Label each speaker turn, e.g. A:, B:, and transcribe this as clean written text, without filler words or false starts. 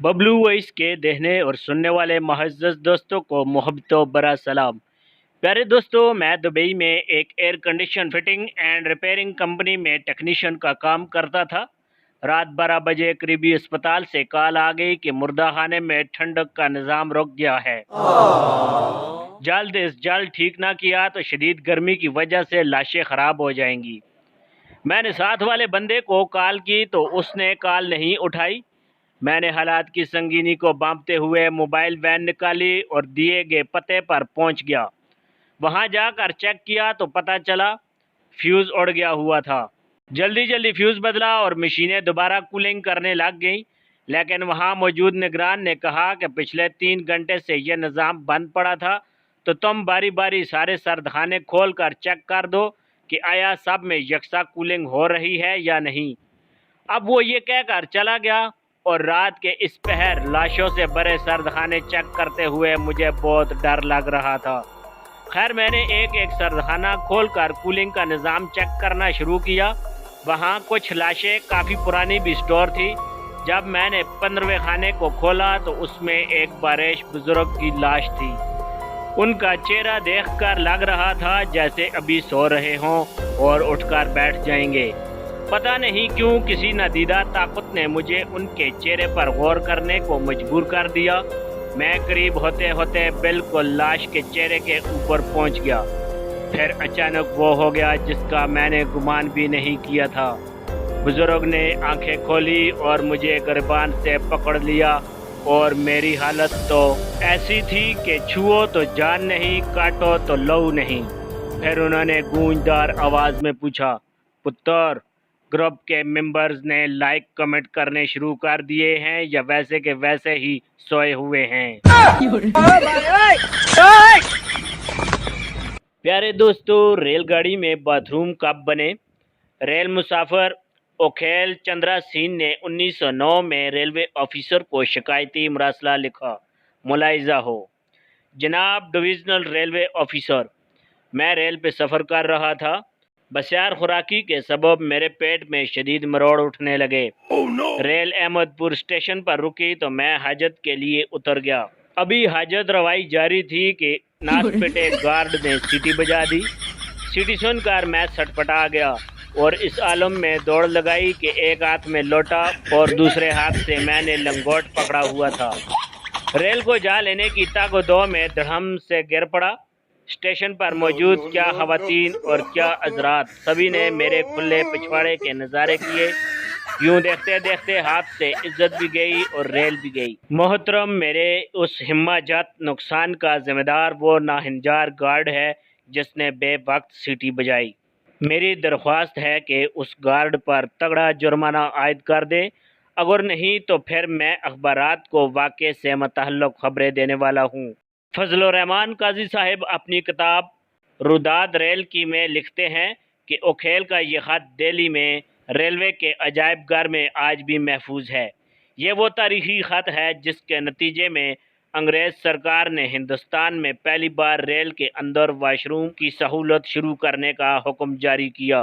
A: Bablu voice के देखने और सुनने वाले मुअज़्ज़ज़ दोस्तों को मोहब्बत बरा सलाम। प्यारे दोस्तों, मैं दुबई में एक air condition fitting and repairing company में टेक्नीशियन का काम करता था। रात 12 बजे करीबी अस्पताल से कॉल आ गई कि मुर्दा खाने में ठंडक का निज़ाम रुक गया है। जल्द इस जल्द ठीक ना किया तो शदीद गर्मी की वजह से लाशें ख़राब हो जाएंगी। मैंने साथ वाले बंदे को कॉल की तो उसने कॉल नहीं उठाई। मैंने हालात की संगीनी को भांपते हुए मोबाइल वैन निकाली और दिए गए पते पर पहुंच गया। वहां जाकर चेक किया तो पता चला फ्यूज़ उड़ गया हुआ था। जल्दी जल्दी फ्यूज़ बदला और मशीनें दोबारा कूलिंग करने लग गईं, लेकिन वहां मौजूद निगरान ने कहा कि पिछले 3 घंटे से यह निज़ाम बंद पड़ा था, तो तुम बारी बारी सारे सरदखाने खोल कर चेक कर दो कि आया सब में यकसा कूलिंग हो रही है या नहीं। अब वो ये कहकर चला गया और रात के इस पहर लाशों से भरे सरदखाने चेक करते हुए मुझे बहुत डर लग रहा था। खैर, मैंने एक एक सरदखाना खोलकर कूलिंग का निज़ाम चेक करना शुरू किया। वहाँ कुछ लाशें काफ़ी पुरानी भी स्टोर थी। जब मैंने 15वें खाने को खोला तो उसमें एक बारिश बुजुर्ग की लाश थी। उनका चेहरा देखकर लग रहा था जैसे अभी सो रहे हों और उठकर बैठ जाएंगे। पता नहीं क्यों किसी नादीदा ताकत ने मुझे उनके चेहरे पर गौर करने को मजबूर कर दिया। मैं करीब होते होते बिल्कुल लाश के चेहरे के ऊपर पहुंच गया। फिर अचानक वो हो गया जिसका मैंने गुमान भी नहीं किया था। बुजुर्ग ने आंखें खोली और मुझे गिरबान से पकड़ लिया और मेरी हालत तो ऐसी थी कि छुओ तो जान नहीं, काटो तो लहू नहीं। फिर उन्होंने गूंजदार आवाज़ में पूछा, पुत्र, ग्रुप के मेंबर्स ने लाइक कमेंट करने शुरू कर दिए हैं या वैसे के वैसे ही सोए हुए हैं? प्यारे दोस्तों, रेलगाड़ी में बाथरूम कब बने? रेल मुसाफिर ओखेल चंद्रा सिंह ने 1909 में रेलवे ऑफिसर को शिकायती मरासला लिखा। मुलाहिजा हो, जनाब डिविजनल रेलवे ऑफिसर, मैं रेल पे सफ़र कर रहा था। बसियार खुराकी के सबब मेरे पेट में शदीद मरोड़ उठने लगे। रेल अहमदपुर स्टेशन पर रुकी तो मैं हाजत के लिए उतर गया। अभी हाजत रवाई जारी थी कि नासपेटे गार्ड ने सीटी बजा दी। सीटी सुनकर मैं सटपटा गया और इस आलम में दौड़ लगाई कि एक हाथ में लोटा और दूसरे हाथ से मैंने लंगोट पकड़ा हुआ था। रेल को जा लेने की तागदो में धड़म से गिर पड़ा। स्टेशन पर मौजूद क्या खवातीन और क्या हज़रात, सभी ने मेरे खुले पिछवाड़े के नज़ारे किए। यूं देखते देखते हाथ से इज्जत भी गई और रेल भी गई। मोहतरम, मेरे उस हिम्मत नुकसान का जिम्मेदार वो नाहिंजार गार्ड है जिसने बेवक्त सीटी बजाई। मेरी दरख्वास्त है कि उस गार्ड पर तगड़ा जुर्माना आयद कर दे, अगर नहीं तो फिर मैं अखबारात को वाक़े से मुतअल्लिक़ खबरें देने वाला हूँ। फजलुर रहमान काजी साहब अपनी किताब रुदाद रेल की में लिखते हैं कि ओखेल का ये ख़त दिल्ली में रेलवे के अजायब घर में आज भी महफूज है। ये वो तारीख़ी ख़त है जिसके नतीजे में अंग्रेज़ सरकार ने हिंदुस्तान में पहली बार रेल के अंदर वाशरूम की सहूलत शुरू करने का हुक्म जारी किया।